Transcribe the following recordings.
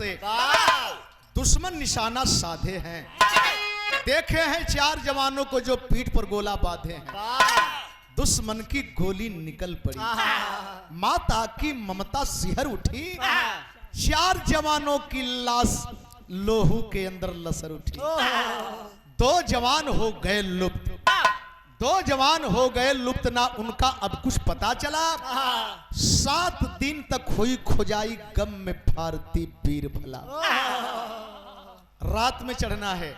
से दुश्मन निशाना साधे हैं। देखे हैं 4 जवानों को जो पीठ पर गोला बांधे हैं। दुश्मन की गोली निकल पड़ी, माता की ममता सिहर उठी। 4 जवानों की लाश लोहू के अंदर लसर उठी। 2 जवान हो गए लुप्त, 2 जवान हो गए लुप्त, ना उनका अब कुछ पता चला। 7 दिन तक हुई खोजाई, गम में भारती वीर भला। रात में चढ़ना है,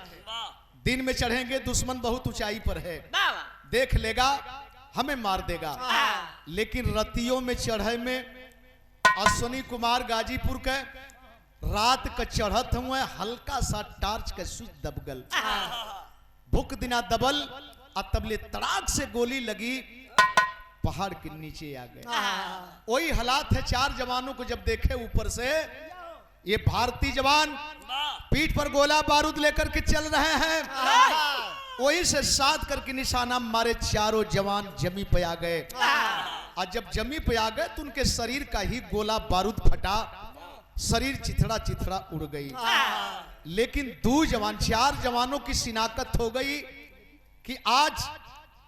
दिन में चढ़ेंगे दुश्मन बहुत ऊंचाई पर है, देख लेगा हमें मार देगा। लेकिन रतियों में चढ़े में अश्विनी कुमार गाजीपुर के रात का चढ़त हुए, हल्का सा टार्च का स्विच दबगल, भूख दिना दबल, तबले तड़ाक से गोली लगी, पहाड़ के नीचे आ गए। वही हालात है। 4 जवानों को जब देखे ऊपर से, ये भारतीय जवान पीठ पर गोला बारूद लेकर के चल रहे हैं, वही से साध करके निशाना मारे। 4 जवान जमी पे आ गए, और जब जमी पे आ गए तो उनके शरीर का ही गोला बारूद फटा, शरीर चिथड़ा चिथड़ा उड़ गई। लेकिन 2 जवान, 4 जवानों की शिनाख्त हो गई कि आज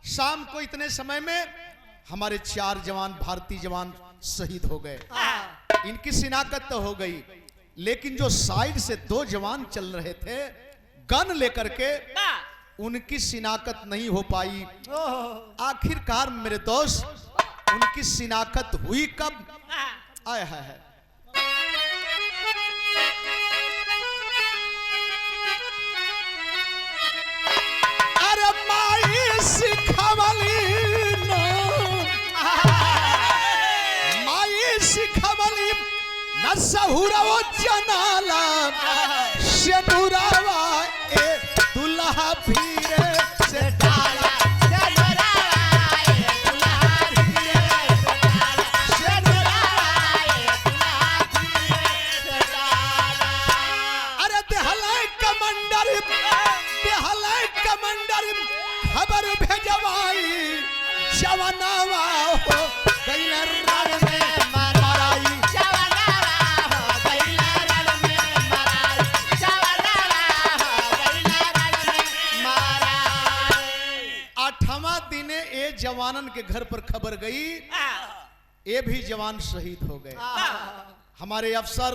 शाम को इतने समय में हमारे 4 जवान भारतीय जवान शहीद हो गए। इनकी शिनाख्त तो हो गई, लेकिन जो साइड से 2 जवान चल रहे थे गन लेकर के, उनकी शिनाख्त नहीं हो पाई। आखिरकार मेरे दोस्त उनकी शिनाख्त हुई कब? आया है अरे माई सिखवली न, माई सिखवली न सहुरवो जनाला, शेनुरावा ए दुल्हा भीरे से डाला। खबर भेजवाई, जवानावा हो गइल रण में मराई, जवानावा हो गइल रण में मराई, जवानावा हो गइल रण में मराई। 8वां दिने ए जवानन के घर पर खबर गई, ये भी जवान शहीद हो गए। हमारे अफसर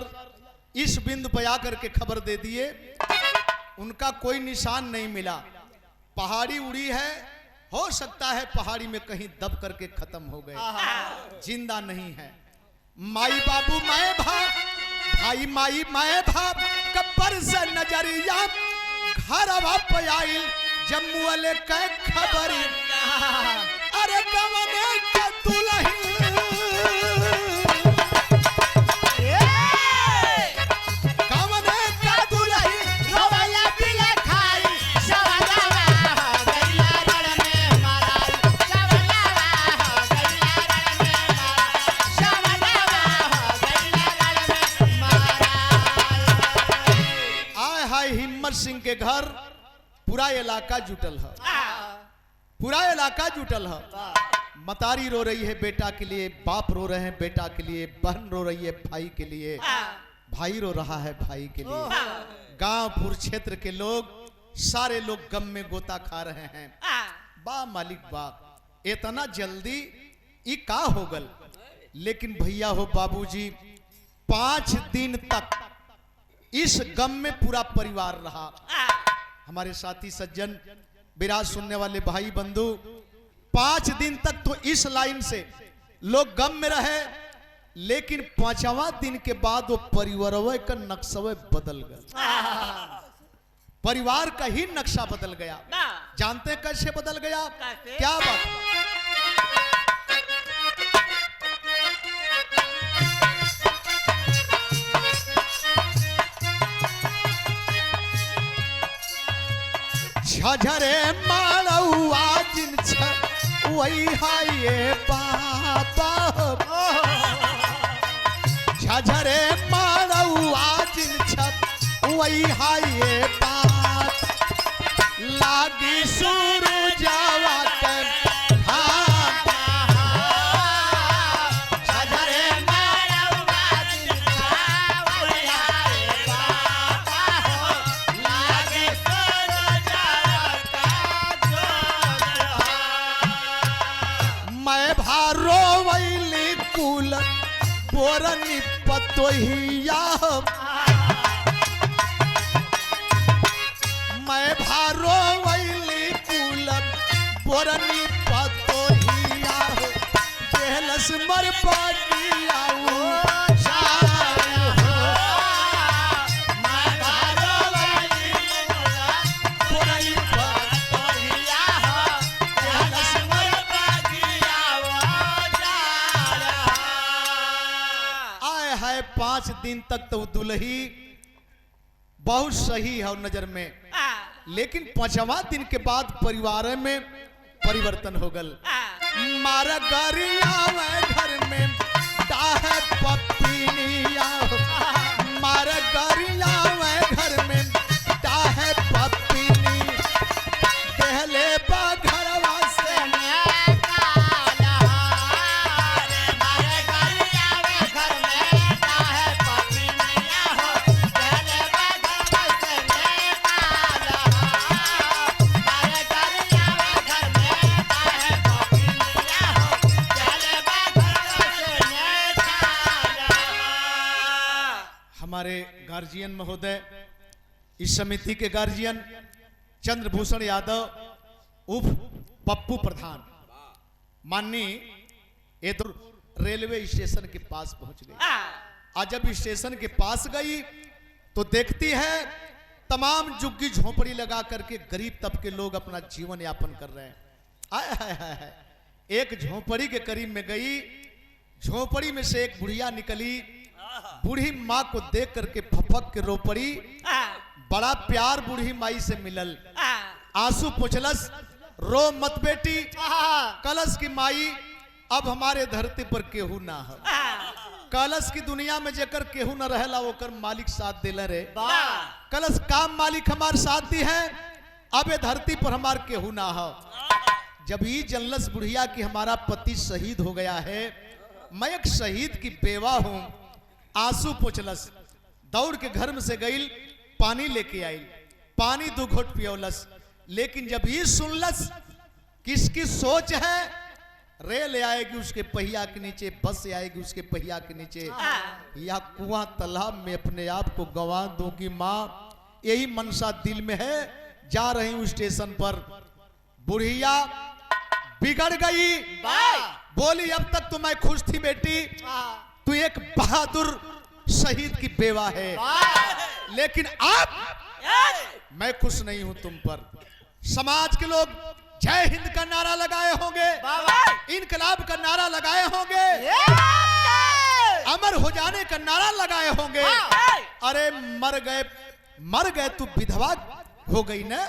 इस बिंदु पे आकर के खबर दे दिए, उनका कोई निशान नहीं मिला। पहाड़ी उड़ी है, हो सकता है पहाड़ी में कहीं दब करके खत्म हो गए, जिंदा नहीं है। माई बाबू मैं भाप, भाई माई मैं भाप, कब्र से नजरिया घर वाप आई, जम्मू वाले के खबर, अरे गवने के दुल्हन, सिंह के घर पूरा इलाका जुटल है, पूरा इलाका जुटल है। मतारी रो रही है बेटा के लिए, बाप रो रहे हैं बेटा के लिए, बहन रो रही है भाई के लिए, भाई रो रहा है भाई के लिए। गांवपुर क्षेत्र के लोग सारे लोग गम में गोता खा रहे हैं। बा मालिक बा, इतना जल्दी ये का हो गल। लेकिन भैया हो बाबूजी, 5 दिन तक इस गम में पूरा परिवार रहा। हमारे साथी सज्जन, विराज सुनने वाले भाई बंधु, 5 दिन तक तो इस लाइन से लोग गम में रहे। लेकिन 5वां दिन के बाद वो परिवार का नक्शा बदल गया, परिवार का ही नक्शा बदल गया। जानते हैं कैसे बदल गया? क्या बात? झझरे मारौआ जिन छ वही हाये पापा, झझरे मारौआ जिन छ वही हाये पाप, लागी सूरजावा के झझरे मारौआ जिन छ वही हाये पतोहिया हो मैं भारो वैली कुलम बोरनी पतोहिया हो बेहलस मर पागिया आए है 5 दिन तक तो दुल्ही बहुत सही है नजर में, लेकिन 5वां दिन के बाद परिवार में परिवर्तन हो गल। मारा गरिया घर में डाहे पपीनिया मारा गरिया घर में डाहे पपीनी कहले बा घरवा से हमारे गार्जियन महोदय, इस समिति के गार्जियन चंद्रभूषण यादव उर्फ पप्पू प्रधान, माननीय ये तो रेलवे स्टेशन के पास पहुंच गई। आज जब स्टेशन के पास गई तो देखती है तमाम झुग्गी झोपड़ी लगा करके गरीब तबके लोग अपना जीवन यापन कर रहे हैं। आय हाय हाय हाय, एक झोपड़ी के करीब में गई, झोपड़ी में से एक बुढ़िया निकली। बूढ़ी माँ को देख करके फपक के रो पड़ी। बड़ा प्यार बूढ़ी माई से मिलल, आंसू पोछलस, रो मत बेटी। कलश की माई अब हमारे धरती पर केहू ना हो। कलश की दुनिया में जेकर केहू न रहला ओकर मालिक साथ देला रे। कलश काम मालिक हमार साथ दी है, अब ये धरती पर हमार केहू ना हो। जब ये जनलस बुढ़िया की हमारा पति शहीद हो गया है, मैं एक शहीद की बेवा हूं, आंसू पोछलस, दौड़ के घर में से गई, पानी लेके आई, पानी 2 घोट पियोलस। लेकिन जब ये सुनलस किसकी सोच है, रेल आएगी उसके पहिया के नीचे, बस आएगी उसके पहिया के नीचे, या कुआं तालाब में अपने आप को गंवा दूंगी माँ, यही मनसा दिल में है। जा रही हूं स्टेशन पर। बुढ़िया बिगड़ गई, बोली अब तक तो मैं खुश थी बेटी, तू एक बहादुर शहीद की बेवा है, लेकिन अब मैं खुश नहीं हूं तुम पर। समाज के लोग जय हिंद का नारा लगाए होंगे, इनकलाब का नारा लगाए होंगे, अमर हो जाने का नारा लगाए होंगे। अरे मर गए तू विधवा हो गई ना,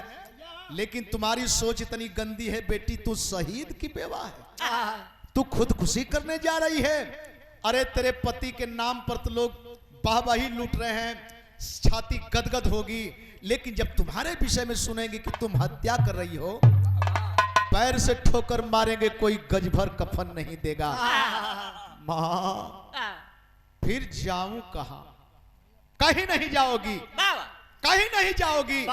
लेकिन तुम्हारी सोच इतनी गंदी है बेटी, तू शहीद की बेवा है, तू खुदकुशी करने जा रही है। अरे तेरे पति के नाम पर तो लोग वाहवाही लूट रहे हैं, छाती गदगद होगी, लेकिन जब तुम्हारे विषय में सुनेंगे कि तुम हत्या कर रही हो, पैर से ठोकर मारेंगे, कोई गज भर कफन नहीं देगा। माँ फिर जाऊं कहां? कहीं नहीं जाओगी, कहीं नहीं जाओगी।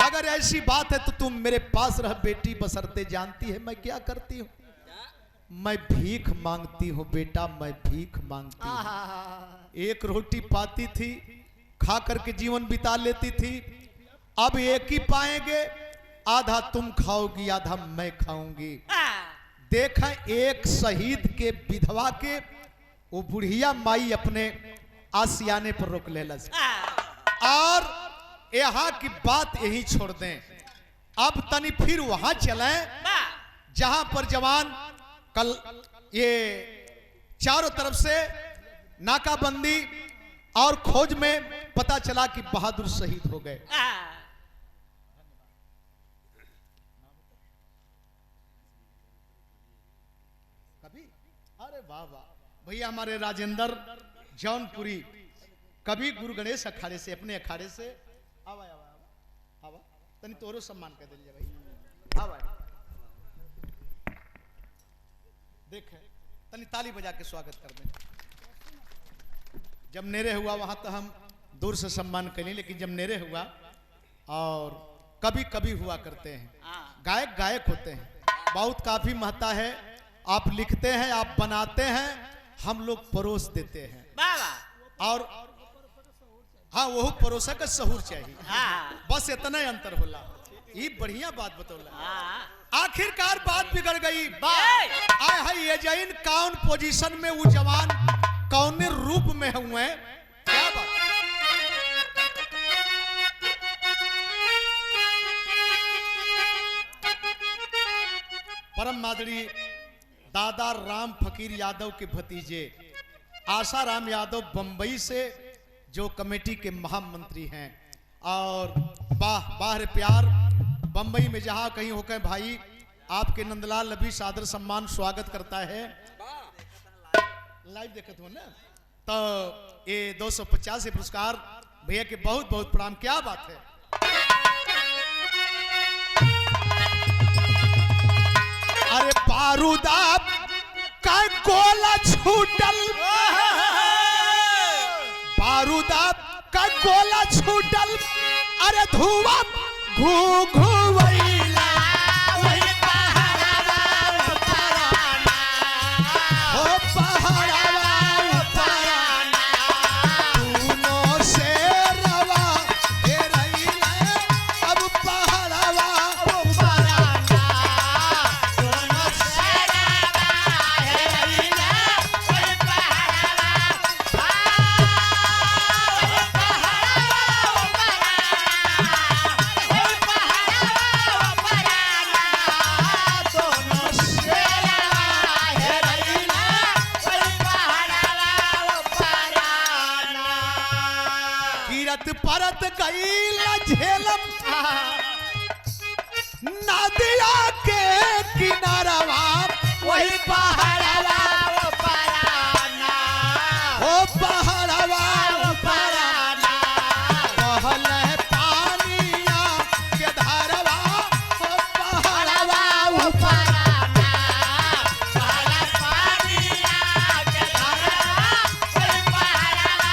अगर ऐसी बात है तो तुम मेरे पास रह बेटी, बसरते जानती है मैं क्या करती हूँ। मैं भीख मांगती हूँ बेटा, मैं भीख मांगती हूँ। एक रोटी पाती थी, खा करके जीवन बिता लेती थी, अब एक ही पाएंगे, आधा तुम खाओगी आधा मैं खाऊंगी। देखा एक शहीद के विधवा के वो बुढ़िया माई अपने आसियाने पर रोक लेलस। और यहाँ की बात यही छोड़ दें, अब तनी फिर वहां चलें जहां पर जवान कल ये चारों तरफ से नाकाबंदी और खोज में पता चला कि बहादुर शहीद हो गए। कभी अरे वाह वाह भैया, हमारे राजेंद्र जौनपुरी कभी गुरु गणेश अखाड़े से, अपने अखाड़े से आवा आवा आवा तनी तोरो सम्मान कर दिलिए भाई। आवा देख तनी ताली बजा के स्वागत कर दें। जब नेरे हुआ वहां तो हम दूर से सम्मान करें, लेकिन जब नेरे हुआ और कभी कभी हुआ करते हैं, गायक गायक होते हैं, बहुत काफी महत्ता है। आप लिखते हैं, आप बनाते हैं, हम लोग परोस देते हैं। और हाँ वो परोसा का सहूर चाहिए, बस इतना ही अंतर होला। ये बढ़िया बात बतौला। आखिरकार बात बिगड़ गई। आय है ये जैन कौन पोजीशन में वो जवान कौन रूप में हुए, क्या बात। परम मादरी दादा राम फकीर यादव के भतीजे आसाराम यादव बंबई से जो कमेटी के महामंत्री हैं। और वाह वाह रे प्यार, बंबई में जहां कहीं होकर भाई आपके नंदलाल अभी सादर सम्मान स्वागत करता है। लाइव देखते हो ना, तो ये 250 पुरस्कार भैया के बहुत बहुत प्रणाम। क्या बात है। अरे बारूदा का गोला छूटल, बारूदा का गोला छूटल, अरे धुआं घू घूवैला वही पहाड़वा पराना, हो पहाड़वा पराना, दोनों से रवा हे रैला अब पहाड़वा पराना, दोनों से रवा हे रैला वही पहाड़वा परत गई झेलम नदिया के किनारवा वही पहाड़वा पराना, हो पहाड़वा पराना, बहल पानिया के धारवा हो पहाड़वा पराना, बहल पानिया के धारवा वही पहाड़वा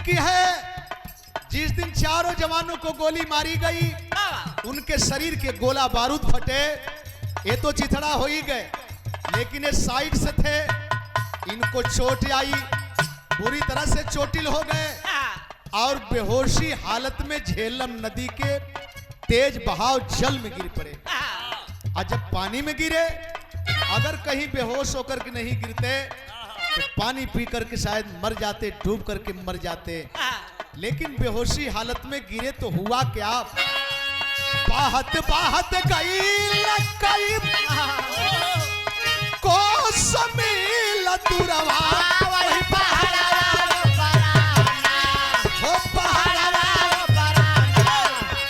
की है जिस दिन चारों जवानों को गोली मारी गई, उनके शरीर के गोला बारूद फटे। ये तो चिथड़ा हो ही गए, लेकिन ये साइड से थे, इनको चोट आई, बुरी तरह से चोटिल हो गए और बेहोशी हालत में झेलम नदी के तेज बहाव जल में गिर पड़े। और जब पानी में गिरे, अगर कहीं बेहोश होकर के नहीं गिरते तो पानी पी करके शायद मर जाते, डूब करके मर जाते, लेकिन बेहोशी हालत में गिरे तो हुआ क्या। बाहत बाहत गई को समील तुरवा वही पहाड़वा पराना, हो पहाड़वा पराना,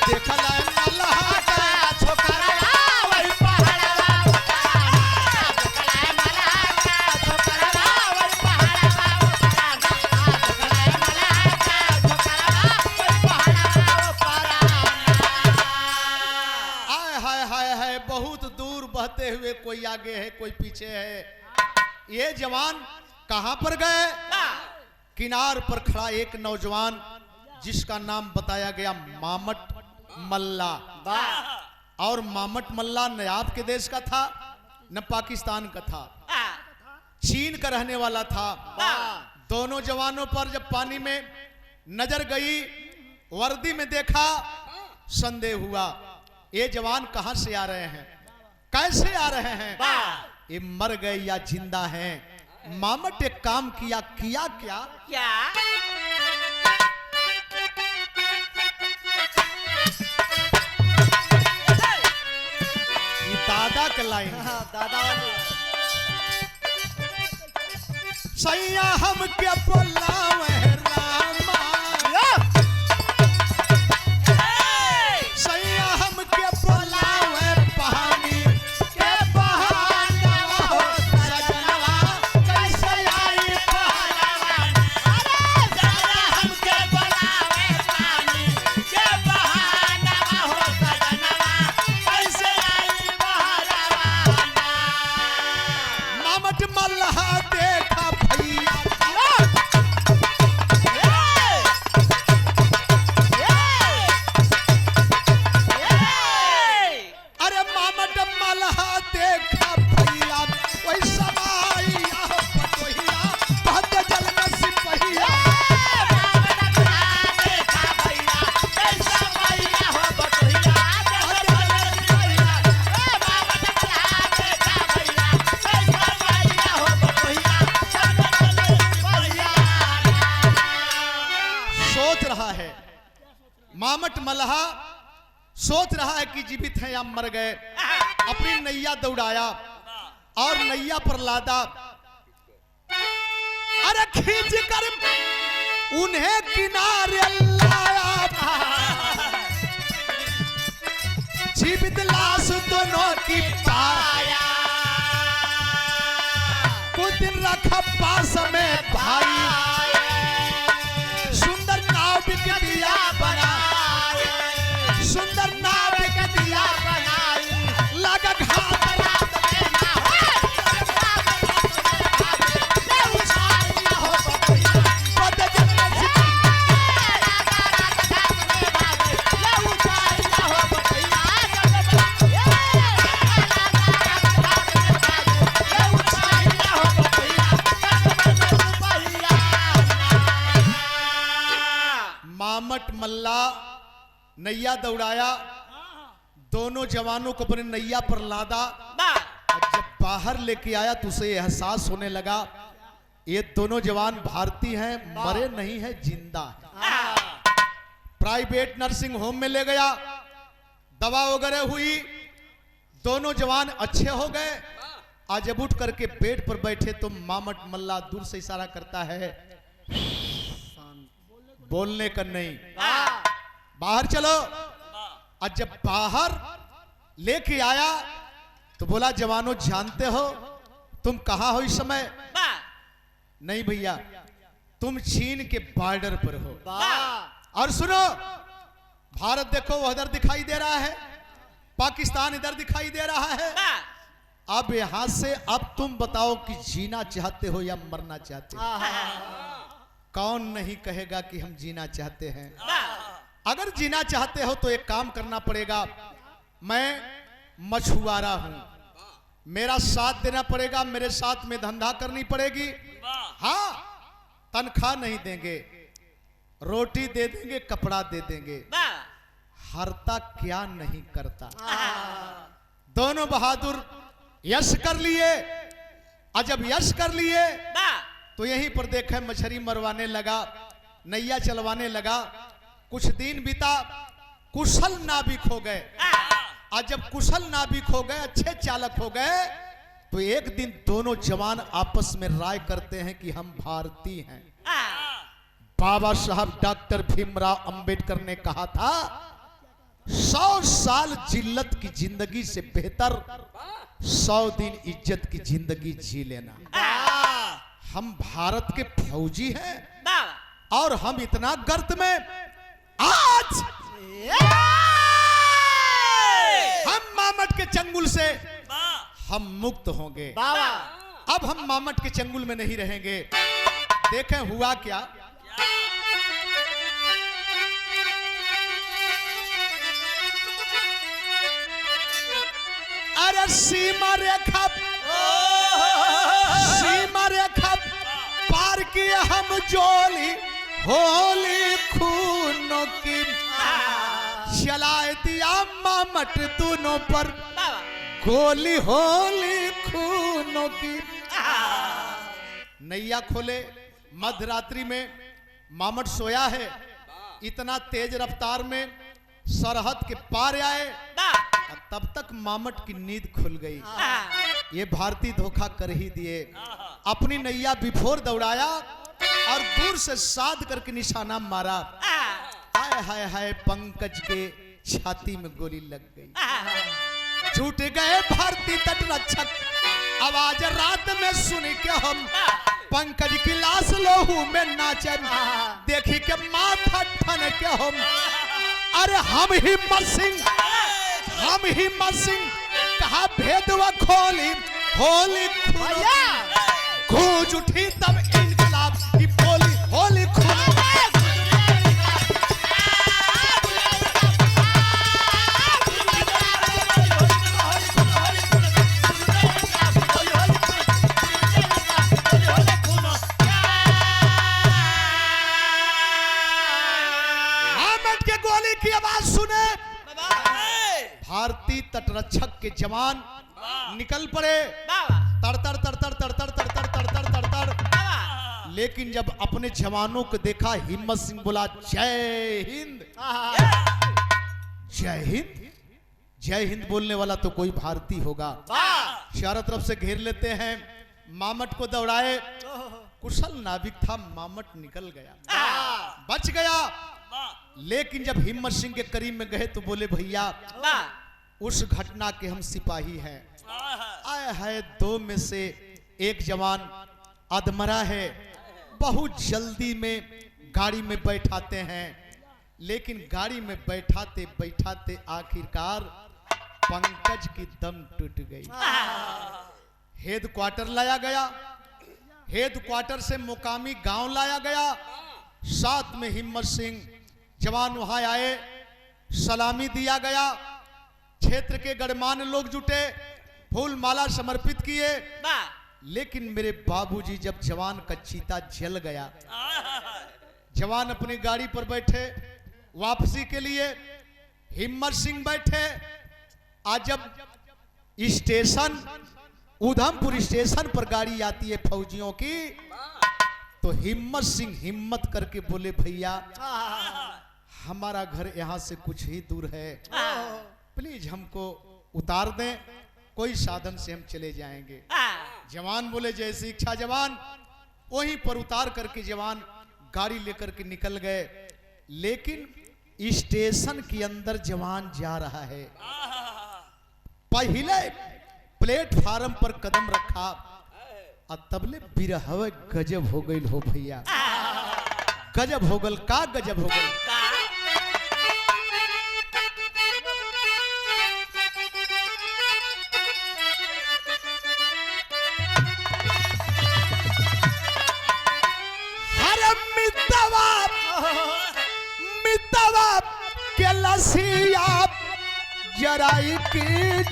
देखल मल्लाह का छोकरवा वही पहाड़वा पराना, देखल मल्लाह का छोकरवा वही पहाड़वा पराना, देखल मल्लाह का छोकरवा वही पहाड़वा पराना। आय हाय हाय हाय, बहुत दूर बहते हुए कोई आगे है कोई पीछे है। ये जवान कहां पर गए। किनार पर खड़ा एक नौजवान जिसका नाम बताया गया मामट मल्ला। और मामट मल्ला न आपके देश का था न पाकिस्तान का था, चीन का रहने वाला था। दोनों जवानों पर जब पानी में नजर गई, वर्दी में देखा, संदेह हुआ ये जवान कहां से आ रहे हैं, कैसे आ रहे हैं, ये मर गए या जिंदा हैं। मामट एक काम किया क्या क्या ये दादा का लाइन है। दादा वाली सैया हम के बोलावे रामा, सैया हम के बोलावे पानी के बहाना, हो सजनवा कैसे आई पहलवा। अरे दादा हमके बुलावे पानी के बहाना, हो सजनवा कैसे आई बहाना। मामट मल्लाह देखा सोच रहा है, मामट मल्हा सोच रहा है कि जीवित है या मर गए। अपनी नैया दौड़ाया और नैया पर लादा, अरे खींच कर उन्हें किनारे लाया। जीवित लाश दोनों की पाया, कुछ दिन रखा पास में भाई। सुंदर नाविक दिया बना, सुंदर नाविक दिया बनाई। लगा घात मामट मल्ला नैया दौड़ाया, दोनों जवानों को अपने नैया पर लादा। और जब बाहर लेके आया तो उसे एहसास होने लगा ये दोनों जवान भारतीय हैं, मरे नहीं है, जिंदा है। प्राइवेट नर्सिंग होम में ले गया, दवा वगैरह हुई, दोनों जवान अच्छे हो गए। आज जब उठ करके बेड पर बैठे तो मामट मल्ला दूर से इशारा करता है, बोलने का नहीं, बाहर चलो। और जब बाहर लेके आया तो बोला, जवानों जानते हो तुम कहां हो इस समय? नहीं भैया, तुम चीन के बॉर्डर पर हो। और सुनो, भारत देखो वो इधर दिखाई दे रहा है, पाकिस्तान इधर दिखाई दे रहा है। अब यहां से अब तुम बताओ कि जीना चाहते हो या मरना चाहते हो? कौन नहीं कहेगा कि हम जीना चाहते हैं। अगर जीना चाहते हो तो एक काम करना पड़ेगा, मैं मछुआरा हूं, मेरा साथ देना पड़ेगा, मेरे साथ में धंधा करनी पड़ेगी। हाँ, तनख्वाह नहीं देंगे, रोटी दे देंगे, कपड़ा दे देंगे, हरता क्या नहीं करता। दोनों बहादुर यश कर लिए। और जब यश कर लिए तो यहीं पर देखे मछली मरवाने लगा, नैया चलवाने लगा। कुछ दिन बीता, कुशल नाविक हो गए। और जब कुशल नाविक हो गए, अच्छे चालक हो गए, तो एक दिन दोनों जवान आपस में राय करते हैं कि हम भारतीय हैं। बाबा साहब डॉक्टर भीमराव अंबेडकर ने कहा था, 100 साल जिल्लत की जिंदगी से बेहतर 100 दिन इज्जत की जिंदगी जी लेना। हम भारत के फौजी हैं और हम इतना गर्त में आज हम मामट के चंगुल से हम मुक्त होंगे। अब हम मामट के चंगुल में नहीं रहेंगे। देखें हुआ क्या, अरे सीमा रेखा पार किए हम जोली होली खूनों की, चलाए दिया मामट दोनों पर गोली होली खूनों की। नैया खोले, मध्यरात्रि में मामट सोया है, इतना तेज रफ्तार में सरहद के पार आए। तब तक मामट की नींद खुल गई। ये भारतीय धोखा कर ही दिए। अपनी नैया विफोर दौड़ाया और दूर से साध करके निशाना मारा। हाय हाय हाय, पंकज के छाती में गोली लग गई। छूट गए भारतीय तट रक्षक, आवाज रात में सुन के हम पंकज की लाश लोहू में नाचे। देखी के माथा ठन के हम, अरे हम हिम्मत सिंह कहा भेदवा खोली होली गूंज उठी तब इनकलाब की बोली होली के गोली की आवाज सुने भारतीय तटरक्षक के जवान निकल पड़े। तड़तड़ तड़तड़ तड़तड़ तड़तड़ तड़तड़ तड़तड़ लेकिन जब अपने जवानों को देखा, हिम्मत सिंह बोला जय हिंद। जय हिंद, जय हिंद बोलने वाला तो कोई भारतीय होगा। चारों तरफ से घेर लेते हैं, मामट को दौड़ाए, कुशल नाविक था, मामट निकल गया, बच गया। लेकिन जब हिम्मत सिंह के करीब में गए तो बोले भैया उस घटना के हम सिपाही हैं। आए है दो में से एक जवान अधमरा है, बहुत जल्दी में गाड़ी में बैठाते हैं, लेकिन गाड़ी में बैठाते बैठाते आखिरकार पंकज की दम टूट गई। हेड क्वार्टर लाया गया, हेड क्वार्टर से मुकामी गांव लाया गया। साथ में हिम्मत सिंह जवान वहां आए, सलामी दिया गया। क्षेत्र के गणमान्य लोग जुटे, फूल माला समर्पित किए। लेकिन मेरे बाबूजी जब जवान का चीता जल गया, जवान अपनी गाड़ी पर बैठे वापसी के लिए, हिम्मत सिंह बैठे। आज जब स्टेशन उधमपुर स्टेशन पर गाड़ी आती है फौजियों की, तो हिम्मत सिंह हिम्मत करके बोले भैया हमारा घर यहाँ से कुछ ही दूर है, प्लीज हमको उतार दें, कोई साधन से हम चले जाएंगे। जवान बोले जैसी इच्छा जवान। वहीं पर उतार करके जवान गाड़ी लेकर के निकल गए। लेकिन स्टेशन के अंदर जवान जा रहा है, पहले प्लेटफार्म पर कदम रखा और तबले बिरहवे गजब हो गई हो भैया, गजब हो गल का गजब हो गई। के लसिया जराई की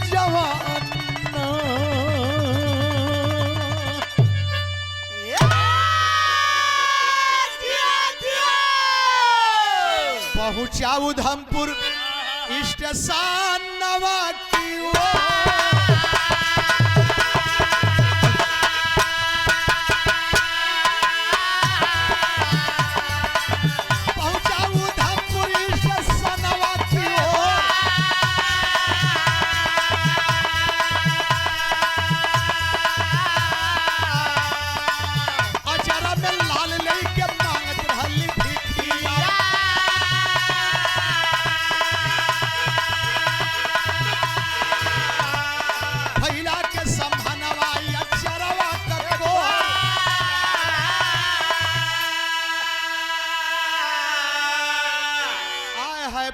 जवान पहुंचा उधमपुर स्टेशन नवा की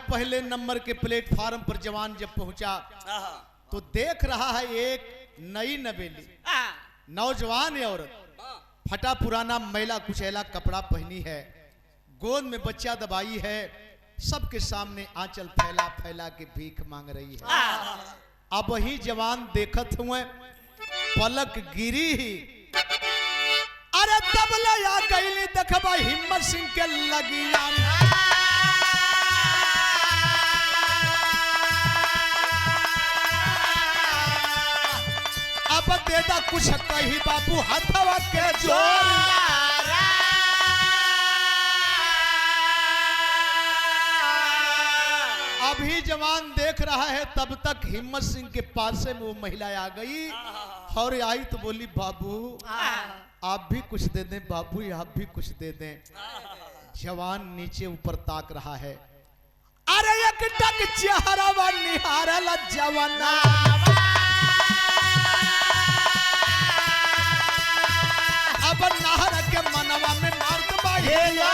पहले नंबर के प्लेटफार्म पर जवान जब पहुंचा तो देख रहा है एक नई नवेली नौजवान औरत, फटा पुराना मैला कुचैला कपड़ा पहनी है, गोद में बच्चा दबाई है, सबके सामने आंचल फैला फैला के भीख मांग रही है। अब वही जवान देखत हुए, पलक गिरी ही, अरे तब लया गईली देखबा हिम्मत सिंह के लगिया। अब देदा कुछ कही बाबू हथवा के जोर। अभी जवान देख रहा है, तब तक हिम्मत सिंह के पास में वो महिला आ गई और आई तो बोली बाबू आप भी कुछ दे दें, बाबू आप भी कुछ दे दें। जवान नीचे ऊपर ताक रहा है, अरे एक टक चेहरा निहारल जवाना। अब नहर के मनवा में मार्ग बाहेला,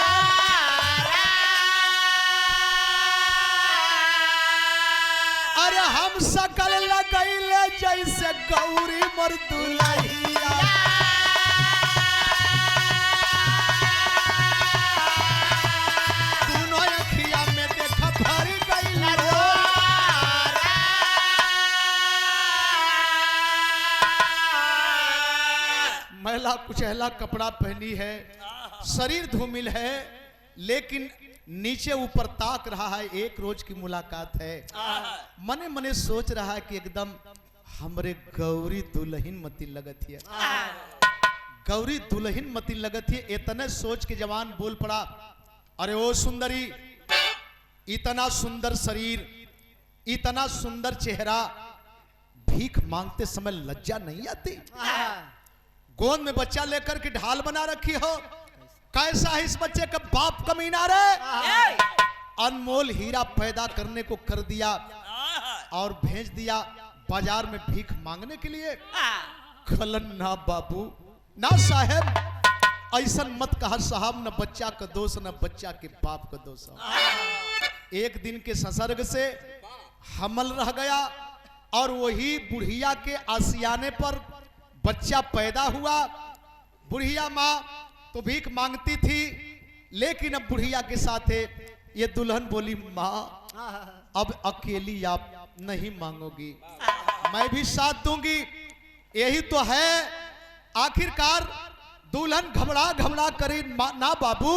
अरे हम सकल लगैले जैसे गौरी मोर दुल्हिया। दोनों अखिया में देखा भर गई मैला कुचैला कपड़ा पहनी है, शरीर धूमिल है, लेकिन नीचे ऊपर ताक रहा है। एक रोज की मुलाकात है, मने मने सोच रहा है कि एकदम हमरे गौरी दुल्हन मती लगत है। गौरी दुल्हन मती लगत है। इतने सोच के जवान बोल पड़ा, अरे ओ सुंदरी, इतना सुंदर शरीर, इतना सुंदर चेहरा, भीख मांगते समय लज्जा नहीं आती? गोद में बच्चा लेकर के ढाल बना रखी हो, कैसा है इस बच्चे का बाप कमीना रे? अनमोल हीरा पैदा करने को कर दिया और भेज दिया बाजार में भीख मांगने के लिए। खलन ना बाबू, ना साहब, ऐसा मत कहा साहब, न बच्चा का दोष न बच्चा के बाप का दोष। एक दिन के संसर्ग से हमल रह गया और वही बुढ़िया के आसियाने पर बच्चा पैदा हुआ। बुढ़िया माँ तो भीख मांगती थी, लेकिन अब बुढ़िया के साथ ये दुल्हन बोली, माँ अब अकेली आप नहीं मांगोगी, मैं भी साथ दूंगी। यही तो है, आखिरकार दुल्हन घबरा घबरा करे, ना बाबू,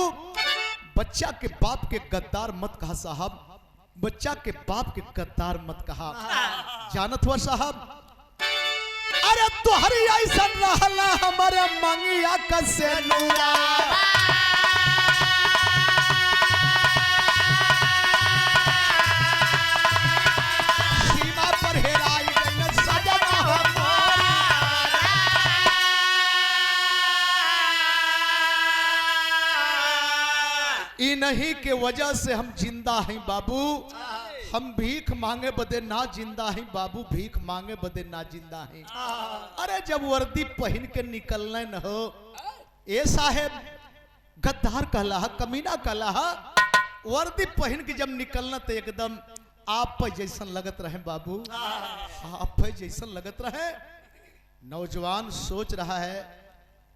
बच्चा के बाप के गद्दार मत कहा साहब, बच्चा के बाप के गद्दार मत कहा। जानत हुआ साहब, अरे तोहरी ऐसा रहला हमारे मंगिया कसे नूरा, सीमा पर हेराई गई सजना हमारा। इन्हीं के वजह से हम जिंदा हैं बाबू, हम भीख मांगे बदे ना जिंदा हैं बाबू, भीख मांगे बदे ना जिंदा हैं। अरे जब वर्दी पहन के निकलने न हो, ए साहेब गद्दार कहला, कमीना कहला, वर्दी पहन के जब निकलना तो एकदम आप पे जैसन लगत रहे बाबू, आप पे जैसन लगत रहे। नौजवान सोच रहा है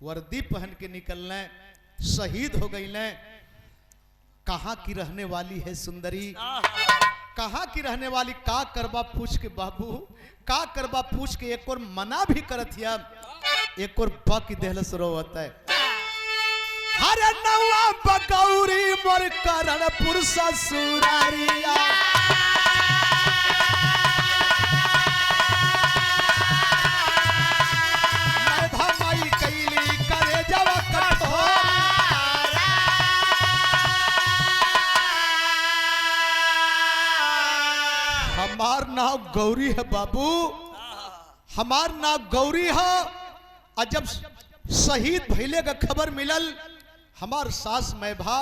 वर्दी पहन के निकलने, शहीद हो गई ने, कहाँ की रहने वाली है सुंदरी, कहाँ की रहने वाली, का करबा पूछ के बाबू, का करबा पूछ के एक और मना भी करत है, एक और बाकी देहलस रोवत है। हरे नवा बगौरी मोर करणपुर ससुरारिया, मैं भमाई कैली करे जवा कठोर, हमार नाम गौरी है बाबू, हमार नाम गौरी है। और जब शहीद भइले का खबर मिलल, हमार सास मैभा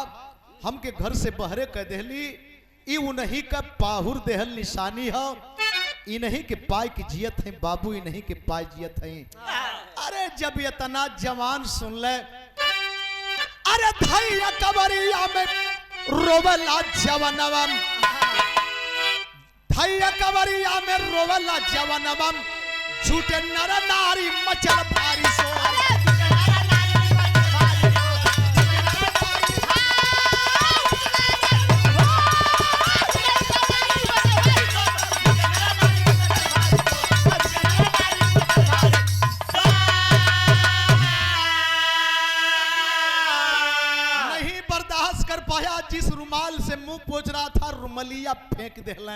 हमके घर से बहरे कह देहली, ई उन्हीं का पाहुर देहल निशानी है, इन्हीं के पाय की जियत है बाबू, इन्हीं के पाय जियत है। अरे जब इतना जवान सुन ले, अरे धैया कबरिया में रोवला जवानवा, धैया कबरिया में रोवला जवानवा, झूठे नर नारी मचल भारी सो। जिस रुमाल से मुंह पोंछ रहा था, रुमलिया फेंक देले,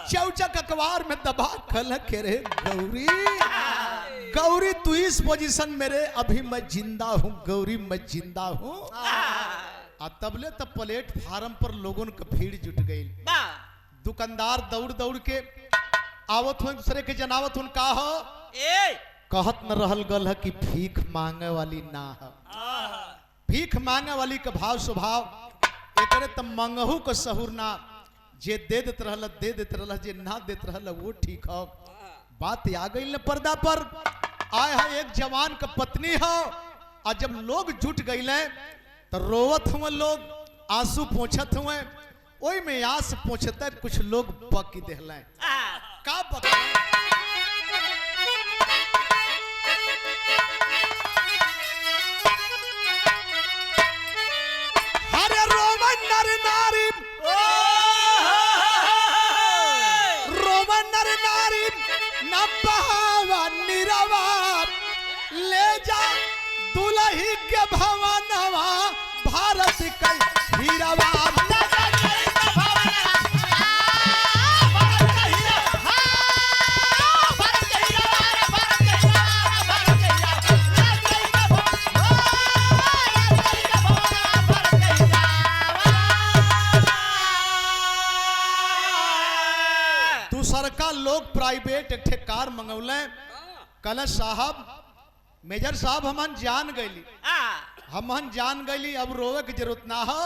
चौचक अखबार में दबा खल के रे गौरी, गौरी तू इस पोजीशन मेरे, अभी मैं जिंदा हूँ गौरी, मैं जिंदा हूँ। तबले तब प्लेटफार्म पर लोगों का भीड़ जुट गई, दुकानदार दौड़ दौड़ के आवत हो, दूसरे के जनावत उन का हो, कहत न रहल गल है कि भीख मांगे वाली ना है, भीख मांगे वाली का भाव स्वभाव एकरे त मंगहू को सहूर ना, जे दे देत रहल दे देत रहल, जे ना देत रहल वो ठीक हो। बात आ गई न पर्दा पर, आए है एक जवान का पत्नी हो, और जब लोग जुट गईले तो रोवत हुए लोग, आंसू पोंछत हुए, ओई में आंस पोंछते कुछ लोग बकी देहले, का बकी? दुलही के भवनवा भारत का हीरावा, दरोगा लोग प्राइवेट एक ठे कार मंगौले। कल साहब मेजर साहब हमन जान गईली, हमन जान गईली, अब रोवे की जरूरत ना हो।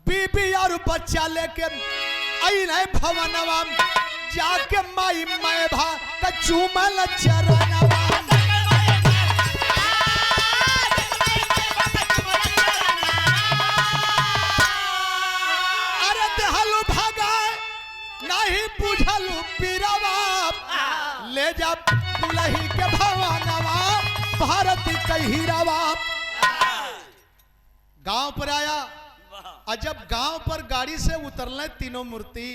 बीबी और बच्चा लेके आई नहीं भवनवा, जाके माई मैं भा कचूमल चरणवा। अरे देहलू भगाए नहीं बुझलू पीरवा, ले जा दुलही के भवनवा भारत कहिरवा। गांव पर आया, और जब गांव पर गाड़ी से उतरले तीनों मूर्ति,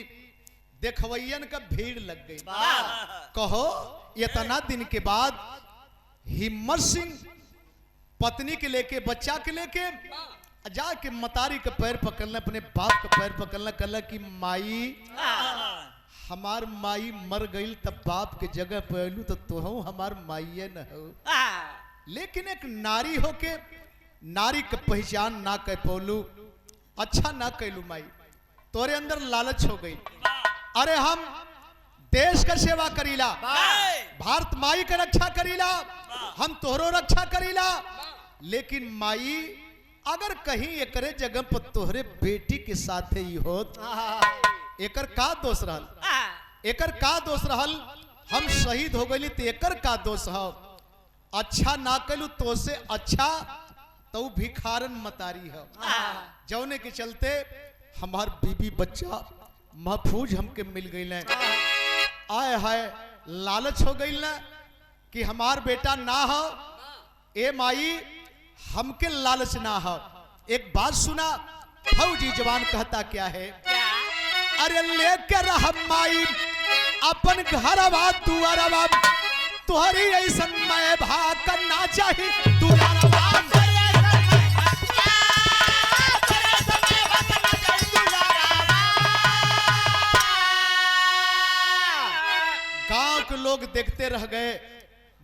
देखवैयन का भीड़ लग गई। कहो इतना दिन के बाद हिम्मत सिंह पत्नी के लेके बच्चा के लेके जाके मतारी के पैर पकड़ने, अपने बाप के पैर पकड़ने, कहला कि माई हमार माई मर गई, तब बाप के जगह पे अलू तो तुहू हमार माइये न हो। लेकिन एक नारी होके नारी के पहचान ना कर पौलू, अच्छा ना कैलू माई, तोरे अंदर लालच हो गई। अरे हम देश का सेवा करीला, भारत माई का रक्षा करीला, हम तोहरो रक्षा करीला, लेकिन माई अगर कहीं एकरे जगह पर तोहरे बेटी के साथ ही होत, एकर का दोष रहल, एकर का दोष रहल? हम शहीद हो गई तो एकर का दोष हो? अच्छा ना कैलू तो से अच्छा तो भिखारन मतारी है, जौने के चलते हमार बीबी बच्चा महफूज हमके मिल गई। आए हाय लालच हो गई ना कि हमार बेटा ना हो। ए माई हमके लालच ना हो। एक बात सुना, फौजी जवान कहता क्या है? अरे लेकर रह माई अपन घरवा दुआरवा, तुहरी ऐसन मैं भाग करना चाहिए दुआरवा। गांव के लोग देखते रह गए।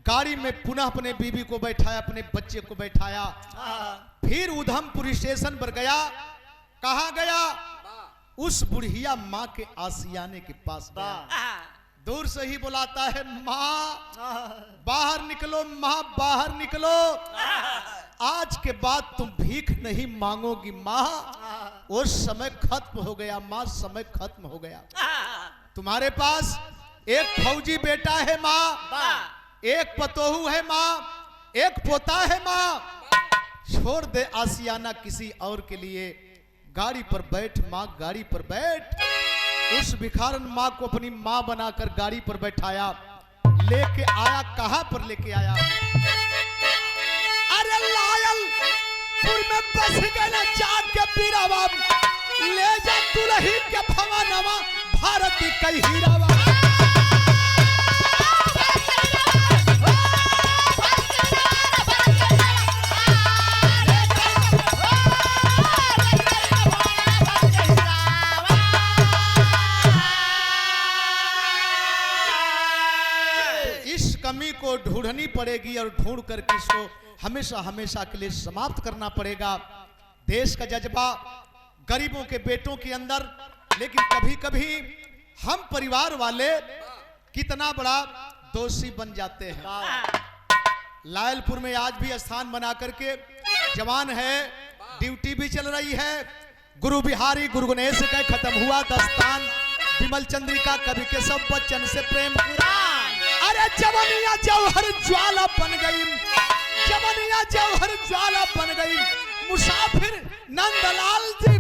गाड़ी में पुनः अपने बीबी को बैठाया, अपने बच्चे को बैठाया, फिर उधमपुर स्टेशन पर गया। कहा गया? उस बुढ़िया माँ के आसियाने के पास गया। दूर से ही बुलाता है, माँ बाहर निकलो, माँ बाहर निकलो, आज के बाद तुम भीख नहीं मांगोगी माँ, वो समय खत्म हो गया माँ, समय खत्म हो गया। तुम्हारे पास एक फौजी बेटा है माँ, एक पतोहू है माँ, एक पोता है माँ, छोड़ दे आसियाना किसी और के लिए, गाड़ी पर बैठ माँ, गाड़ी पर बैठ। उस भिखारन माँ को अपनी माँ बनाकर गाड़ी पर बैठाया, लेके आया। कहां पर लेके आया? अरे लायलपुर में बस गए जाग के पीरावा, ले जा दुलही के भवनवा भारत कई हीरावा। कमी को ढूंढनी पड़ेगी और ढूंढ कर इसको हमेशा हमेशा के लिए समाप्त करना पड़ेगा। देश का जज्बा गरीबों के बेटों के अंदर, लेकिन कभी कभी हम परिवार वाले कितना बड़ा दोषी बन जाते हैं। लायलपुर में आज भी स्थान बना करके जवान है, ड्यूटी भी चल रही है। गुरु बिहारी गुरु गणेश का खत्म हुआ दस्तान, विमल चंद्रिका कवि के सब बच्चन से प्रेम पुराण। अरे जवनिया जौहर ज्वाला बन गई, जवनिया जौहर ज्वाला बन गई, मुसाफिर नंदलाल जी